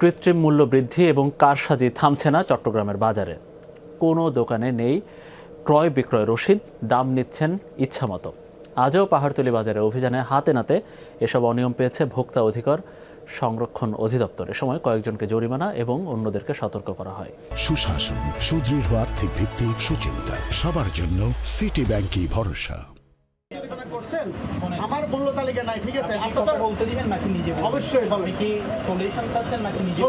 কৃত্রিম মূল্য বৃদ্ধি এবং কারসাজি থামছে না চট্টগ্রামের বাজারে। কোনো দোকানে নেই ক্রয় বিক্রয় রসিদ, দাম নিচ্ছেন ইচ্ছামতো। আজও পাহাড়তলী বাজারে অভিযানে হাতে নাতে এসব অনিয়ম পেয়েছে ভোক্তা অধিকার সংরক্ষণ অধিদপ্তর। এ সময় কয়েকজনকে জরিমানা এবং অন্যদেরকে সতর্ক করা হয়। সুশাসন, সুদৃঢ় আর্থিক ভিত্তি, সুচিন্তা, সবার জন্য সিটি ব্যাংকই ভরসা। আমার মূল্য তালিকা নাই, ঠিক আছে? আপনি কথা বলতে দিবেন নাকি নিজে? অবশ্যই বলেন। কি সলিউশন চাচ্ছেন নাকি নিজে?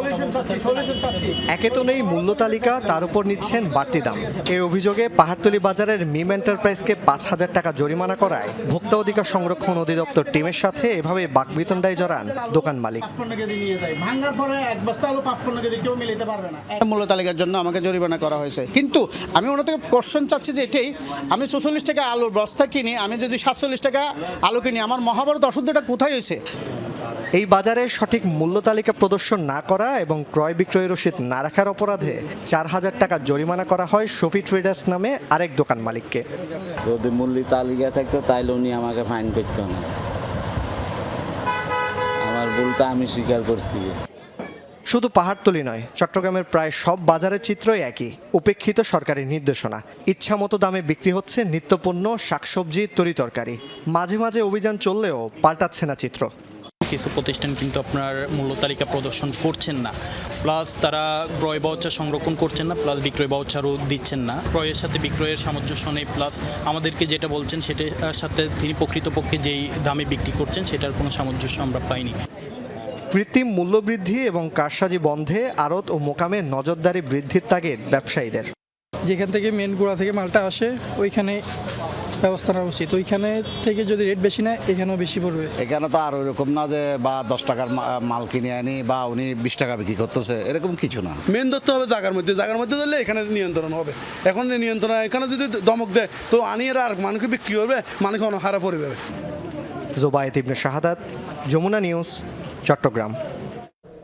সলিউশন চাচ্ছি। একে তো নেই মূল্য তালিকা, তার উপর নিচ্ছেন বাড়তি দাম। এই অভিযোগে পাহাড়তলী বাজারের মিম এন্টারপ্রাইজকে ৫,০০০ টাকা জরিমানা করায় ভোক্তা অধিকার সংরক্ষণ অধিদপ্তর টিমের সাথে এভাবে বাকবিতণ্ডায় জড়ান দোকান মালিক। ৫৫ কেজি নিয়ে যায়, ভাঙার পরে এক বস্তা আলু ৫৫ কেজি কেউ মিলাতে পারবে না। মূল্য তালিকার জন্য আমাকে জরিমানা করা হয়েছে, কিন্তু আমি ওনার থেকে কোশ্চেন চাচ্ছি যে এটাই, আমি ৪৪ টাকা আলুর বস্তা কিনি, আমি যদি ৪৭ টাকা আলু কিনি, আমার মহাভারত অশুদ্ধটা কোথায় হয়েছে? এই বাজারে সঠিক মূল্য তালিকা প্রদর্শন না করা এবং ক্রয় বিক্রয় রসিদ না রাখার অপরাধে ৪,০০০ টাকা জরিমানা করা হয় শফি ট্রেডার্স নামে আরেক দোকান মালিককে। যদি মূল্য তালিকা থাকতো তাইলে উনি আমাকে ফাইন করতো না। আমার ভুলটা আমি স্বীকার করছি। শুধু পাহাড়তলী নয়, চট্টগ্রামের প্রায় সব বাজারের চিত্রই একই। উপেক্ষিত সরকারি নির্দেশনা, ইচ্ছামতো দামে বিক্রি হচ্ছে নিত্যপণ্য, শাকসবজি, তরিতরকারি। মাঝে মাঝে অভিযান চললেও পাল্টাচ্ছে না চিত্র। কিছু প্রতিষ্ঠান কিন্তু আপনার মূল্য তালিকা প্রদর্শন করছেন না, প্লাস তারা ক্রয় বাউচার সংরক্ষণ করছেন না, প্লাস বিক্রয় বাউচারও দিচ্ছেন না। ক্রয়ের সাথে বিক্রয়ের সামঞ্জস্য নেই, প্লাস আমাদেরকে যেটা বলছেন সেটার সাথে তিনি প্রকৃতপক্ষে যেই দামে বিক্রি করছেন সেটার কোনো সামঞ্জস্য আমরা পাইনি। কৃত্রিম মূল্যবৃদ্ধি এবং কারসাজি বন্ধে আড়ত ও মোকামে নজরদারি বৃদ্ধির তাগিদ ব্যবসায়ীদের। যেখান থেকে মেন গোড়া থেকে মালটা আসে ওইখানে ব্যবস্থা নেওয়া উচিত। ওইখানে থেকে যদি রেট বেশি নেয় এখানেও বেশি পড়বে। এখানে তো আর ওইরকম না যে বা ১০ টাকার মাল কিনে আনি বা উনি ২০ টাকা বিক্রি করতেছে, এরকম কিছু না। মেন ধরতে হবে জায়গার মধ্যে ধরলে এখানে নিয়ন্ত্রণ হবে। এখন নিয়ন্ত্রণ এখানে যদি দমক দেয় তো আনিয়ে আর মানুষকে বিক্রি করবে, মানুষ অনহারা পড়বে। জোবায়েত ইবনে শাহাদাত, যমুনা নিউজ, চট্টগ্রাম।